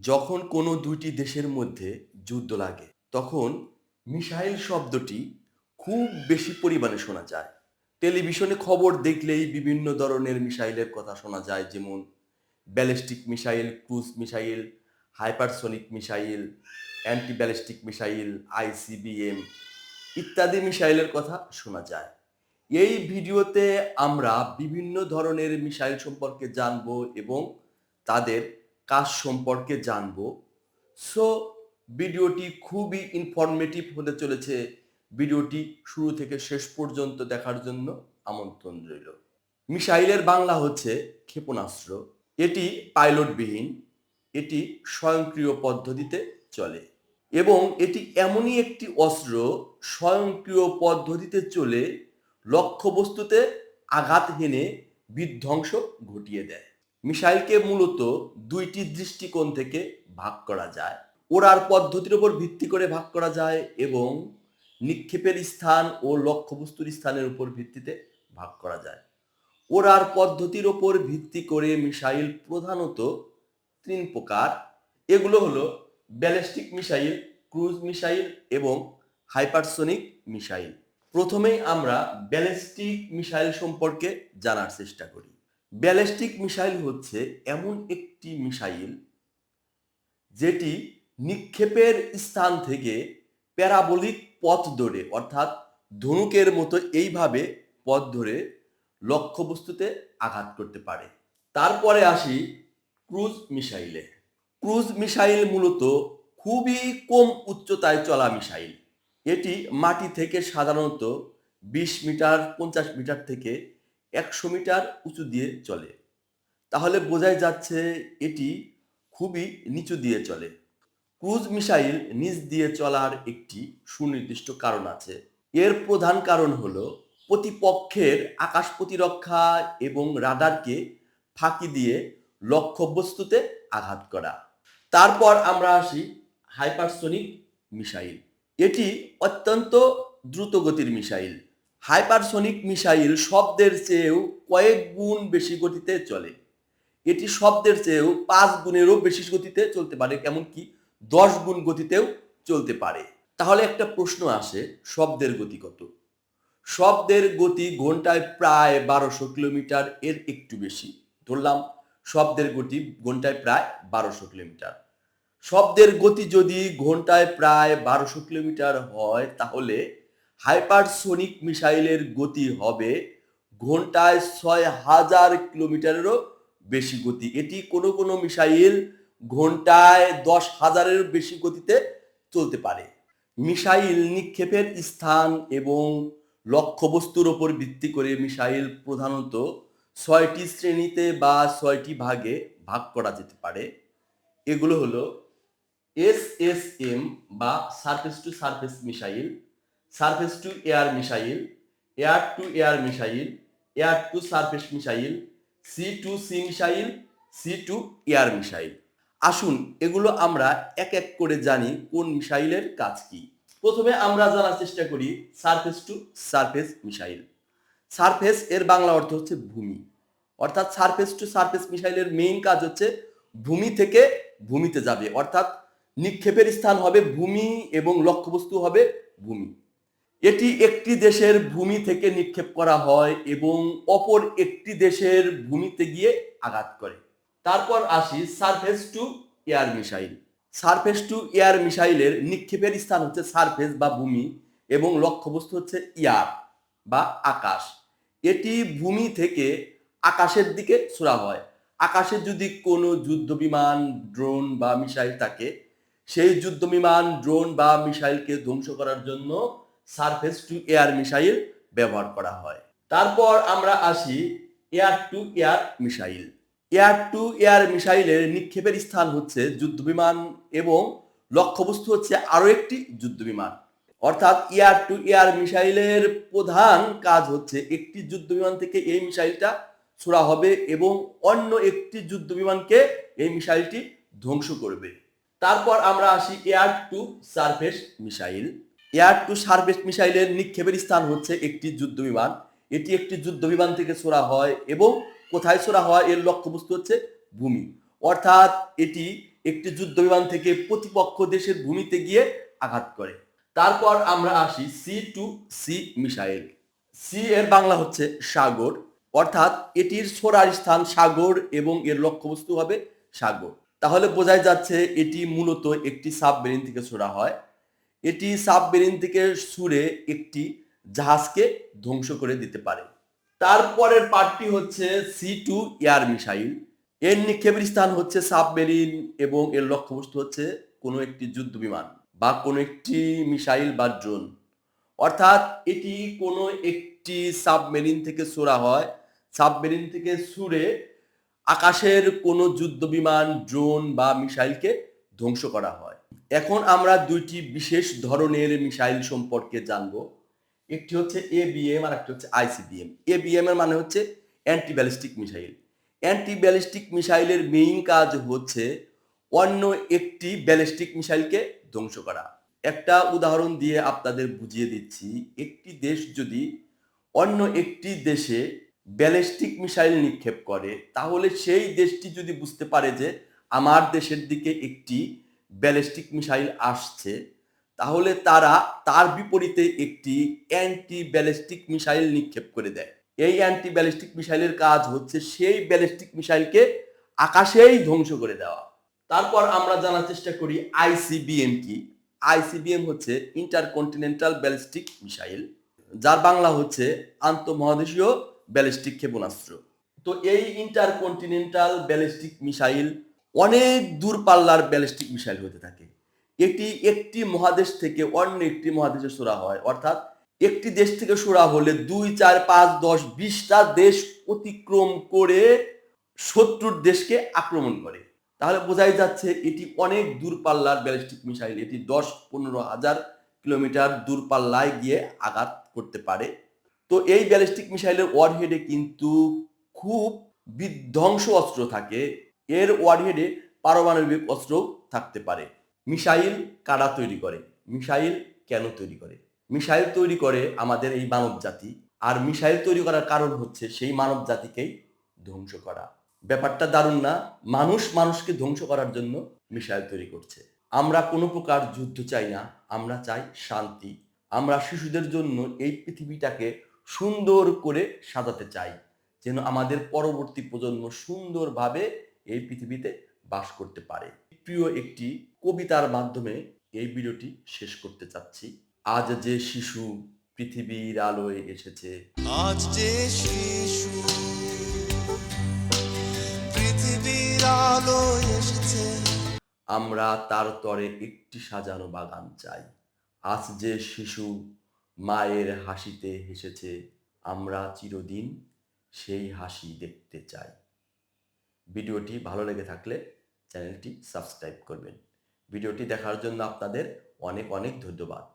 যখন কোনো দুইটি দেশের মধ্যে যুদ্ধ লাগে তখন মিসাইল শব্দটি খুব বেশি পরিমাণে শোনা যায়। টেলিভিশনে খবর দেখলেই বিভিন্ন ধরনের মিসাইলের কথা শোনা যায়, যেমন ballistic missile, cruise missile, hypersonic missile, anti ballistic missile, ICBM ইত্যাদি মিসাইলের কথা শোনা যায়। এই ভিডিওতে আমরা বিভিন্ন ধরনের মিসাইল সম্পর্কে জানব এবং তাদের কাজ সম্পর্কে জানব। সো ভিডিওটি খুবই ইনফরমেটিভ হতে চলেছে। ভিডিওটি শুরু থেকে শেষ পর্যন্ত দেখার জন্য আমন্ত্রণ রইল। মিসাইলের বাংলা হচ্ছে ক্ষেপণাস্ত্র। এটি পাইলটবিহীন, এটি স্বয়ংক্রিয় পদ্ধতিতে চলে এবং এটি এমনই একটি অস্ত্র স্বয়ংক্রিয় পদ্ধতিতে চলে লক্ষ্যবস্তুতে আঘাত হেনে বিধ্বংস ঘটিয়ে দেয়। মিসাইলকে মূলত দুইটি দৃষ্টিকোণ থেকে ভাগ করা যায়। ওড়ার পদ্ধতির উপর ভিত্তি করে ভাগ করা যায় এবং নিক্ষেপের স্থান ও লক্ষ্যবস্তুর স্থানের উপর ভিত্তিতে ভাগ করা যায়। ওড়ার পদ্ধতির ওপর ভিত্তি করে মিসাইল প্রধানত তিন প্রকার। এগুলো হলো ব্যালিস্টিক মিসাইল, ক্রুজ মিসাইল এবং হাইপারসনিক মিসাইল। প্রথমেই আমরা ব্যালিস্টিক মিসাইল সম্পর্কে জানার চেষ্টা করি। ব্যালিস্টিক মিসাইল হচ্ছে এমন একটি মিসাইল যেটি নিক্ষেপের স্থান থেকে প্যারাবোলিক পথ ধরে, অর্থাৎ ধনুকের মতো এইভাবে পথ ধরে লক্ষ্যবস্তুতে আঘাত করতে পারে। তারপরে আসি ক্রুজ মিসাইলে। ক্রুজ মিসাইল মূলত খুবই কম উচ্চতায় চলা মিসাইল। এটি মাটি থেকে সাধারণত 20 মিটার, 50 মিটার থেকে 100 মিটার উঁচু দিয়ে চলে। তাহলে বোঝাই যাচ্ছে এটি খুবই নিচু দিয়ে চলে। ক্রুজ মিসাইল নিচ দিয়ে চলার একটি সুনির্দিষ্ট কারণ আছে। এর প্রধান কারণ হলো প্রতিপক্ষের আকাশ প্রতিরক্ষা এবং রাডারকে ফাঁকি দিয়ে লক্ষ্যবস্তুতে আঘাত করা। তারপর আমরা আসি হাইপারসনিক মিসাইল। এটি অত্যন্ত দ্রুতগতির মিসাইল। হাইপারসনিক মিসাইল শব্দের চেয়েও কয়েক গুণ বেশি গতিতে চলে। এটি শব্দের চেয়েও 5 গুণেরও বেশি গতিতে চলতে পারে, এমনকি 10 গুণ গতিতেও চলতে পারে। তাহলে একটা প্রশ্ন আসে, শব্দের গতি কত? শব্দের গতি ঘন্টায় প্রায় 1200 কিলোমিটার, এর একটু বেশি। ধরলাম শব্দের গতি ঘন্টায় প্রায় 1200 কিলোমিটার। শব্দের গতি যদি ঘন্টায় প্রায় 1200 কিলোমিটার হয়, তাহলে হাইপারসনিক মিসাইলের গতি হবে ঘন্টায় 6000 কিলোমিটারেরও বেশি গতি। এটি কোনো কোনো মিসাইল ঘন্টায় 10,000-এর বেশি গতিতে চলতে পারে। মিসাইল নিক্ষেপের স্থান এবং লক্ষ্যবস্তুর ওপর ভিত্তি করে মিসাইল প্রধানত 6টি শ্রেণীতে বা 6টি ভাগে ভাগ করা যেতে পারে। এগুলো হলো এসএসএম বা surface to surface missile, surface to air missile, air to air missile, air to surface missile, sea to sea missile, sea to air missile. আসুন এগুলো আমরা এক এক করে জানি কোন মিসাইলের কাজ কি। প্রথমে আমরা জানার চেষ্টা করি surface to surface missile. Surface এর বাংলা অর্থ হচ্ছে ভূমি, অর্থাৎ সারফেস টু সারফেস মিসাইলের মেইন কাজ হচ্ছে ভূমি থেকে ভূমিতে যাবে, অর্থাৎ নিক্ষেপের স্থান হবে ভূমি এবং লক্ষ্যবস্তু হবে ভূমি। এটি একটি দেশের ভূমি থেকে নিক্ষেপ করা হয় এবং অপর একটি দেশের ভূমিতে গিয়ে আঘাত করে। তারপর আসি surface to air missile. Surface to air মিসাইলের নিক্ষেপের স্থান হচ্ছে সারফেস বা ভূমি এবং লক্ষ্যবস্তু হচ্ছে এয়ার বা আকাশ। এটি ভূমি থেকে আকাশের দিকে ছোড়া হয়। আকাশে যদি কোনো যুদ্ধ বিমান, ড্রোন বা মিসাইল থাকে, সেই যুদ্ধ বিমান, ড্রোন বা মিসাইলকে ধ্বংস করার জন্য সারফেস টু এয়ার মিসাইল ব্যবহার করা হয়। তারপর আমরা আসি air to air missile. Air to air মিসাইলের নিক্ষেপের স্থান হচ্ছে যুদ্ধ বিমান এবং লক্ষ্যবস্তু হচ্ছে আরো একটি যুদ্ধ বিমান। অর্থাৎ এয়ার টু এয়ার মিসাইলের প্রধান কাজ হচ্ছে একটি যুদ্ধ বিমান থেকে এই মিসাইলটা ছোড়া হবে এবং অন্য একটি যুদ্ধ বিমানকে এই মিসাইলটি ধ্বংস করবে। তারপর আমরা আসি air to surface missile. Air to surface মিসাইলের নিক্ষেপের স্থান হচ্ছে একটি যুদ্ধ বিমান। এটি একটি যুদ্ধ বিমান থেকে ছোড়া হয় এবং কোথায় ছোড়া হয়, এর লক্ষ্যবস্তু হচ্ছে ভূমি। অর্থাৎ এটি একটি যুদ্ধ বিমান থেকে প্রতিপক্ষ দেশের ভূমিতে গিয়ে আঘাত করে। তারপর আমরা আসি sea to sea missile. Sea এর বাংলা হচ্ছে সাগর, অর্থাৎ এটির ছোড়ার স্থান সাগর এবং এর লক্ষ্যবস্তু হবে সাগর। তাহলে বোঝাই যাচ্ছে এটি মূলত একটি সাবমেরিন থেকে ছোড়া হয়। এটি সাবমেরিন থেকে ছুড়ে একটি জাহাজকে ধ্বংস করে দিতে পারে। তারপরের পার্টটি হচ্ছে সি টু এয়ার মিসাইল। এর নিক্ষেপের স্থান হচ্ছে সাবমেরিন এবং এর লক্ষ্যবস্তু হচ্ছে কোনো একটি যুদ্ধ বিমান বা কোনো একটি মিসাইল বা ড্রোন। অর্থাৎ এটি কোনো একটি সাবমেরিন থেকে ছোড়া হয়, সাবমেরিন থেকে ছুড়ে আকাশের কোনো যুদ্ধ বিমান, ড্রোন বা মিসাইলকে ধ্বংস করা হয়। এখন আমরা দুইটি বিশেষ ধরনের মিসাইল সম্পর্কে জানব। একটি হচ্ছে এবিএম আর একটি হচ্ছে আইসিবিএম। এবিএম এর মানে হচ্ছে anti ballistic missile. Anti ballistic মিসাইলের মেইন কাজ হচ্ছে অন্য একটি ব্যালিস্টিক মিসাইলকে ধ্বংস করা। একটা উদাহরণ দিয়ে আপনাদের বুঝিয়ে দিচ্ছি। একটি দেশ যদি অন্য একটি দেশে ব্যালিস্টিক মিসাইল নিক্ষেপ করে, তাহলে সেই দেশটি যদি বুঝতে পারে যে আমার দেশের দিকে একটি ব্যালিস্টিক মিসাইল আসছে, তাহলে তারা তার বিপরীতে একটি অ্যান্টি ব্যালিস্টিক মিসাইল নিক্ষেপ করে দেয়। এই অ্যান্টি ব্যালিস্টিক মিসাইলের কাজ হচ্ছে সেই ব্যালিস্টিক মিসাইলকে আকাশেই ধ্বংস করে দেওয়া। তারপর আমরা জানার চেষ্টা করি আইসিবিএম কি। আইসিবিএম হচ্ছে ইন্টারকন্টিনেন্টাল ব্যালিস্টিক মিসাইল, যার বাংলা হচ্ছে আন্তঃমহাদেশীয় ব্যালিস্টিক ক্ষেপণাস্ত্র। তো এই ইন্টারকন্টিনেন্টাল ব্যালিস্টিক মিসাইল অনেক দূরপাল্লার ব্যালিস্টিক মিসাইল হতে থাকে। এটি একটি মহাদেশ থেকে অন্য একটি মহাদেশে ছোড়া হয়, অর্থাৎ একটি দেশ থেকে ছোড়া হলে 2, 4, 5, 10, 20টা দেশ অতিক্রম করে শত্রুর দেশকে আক্রমণ করে। তাহলে বোঝাই যাচ্ছে এটি অনেক দূরপাল্লার ব্যালিস্টিক মিসাইল। এটি 10-15 হাজার কিলোমিটার দূরপাল্লায় গিয়ে আঘাত করতে পারে। তো এই ব্যালিস্টিক মিসাইলের ওয়ারহেডে কিন্তু খুব বিধ্বংস অস্ত্র থাকে। এর ওয়ারহেডে পারমাণবিক অস্ত্রও থাকতে পারে। মিসাইল কারা তৈরি করে? মিসাইল কেন তৈরি করে? মিসাইল তৈরি করে আমাদের এই মানব জাতি। আর মিসাইল তৈরি করার কারণ হচ্ছে সেই মানব জাতিকেই ধ্বংস করা। ব্যাপারটা দারুণ না? মানুষ মানুষকে ধ্বংস করার জন্য মিসাইল তৈরি করছে। আমরা কোনো প্রকার যুদ্ধ চাই না, আমরা চাই শান্তি। আমরা শিশুদের জন্য এই পৃথিবীটাকে সুন্দর করে সাজাতে চাই, যেন আমাদের পরবর্তী প্রজন্ম সুন্দরভাবে এই পৃথিবীতে বাস করতে পারে। প্রিয় একটি কবিতার মাধ্যমে এই ভিডিওটি শেষ করতে চাচ্ছি। আজ যে শিশু পৃথিবীর আলোয় এসেছে, আজ যে শিশু পৃথিবীর আলো এসেছে, আমরা তার তরে একটি সাজানো বাগান চাই। আজ যে শিশু মায়ের হাসিতে হেসেছে, আমরা চিরদিন সেই হাসি দেখতে চাই। ভিডিওটি ভালো লেগে থাকলে চ্যানেলটি সাবস্ক্রাইব করবেন। ভিডিওটি দেখার জন্য আপনাদের অনেক অনেক ধন্যবাদ।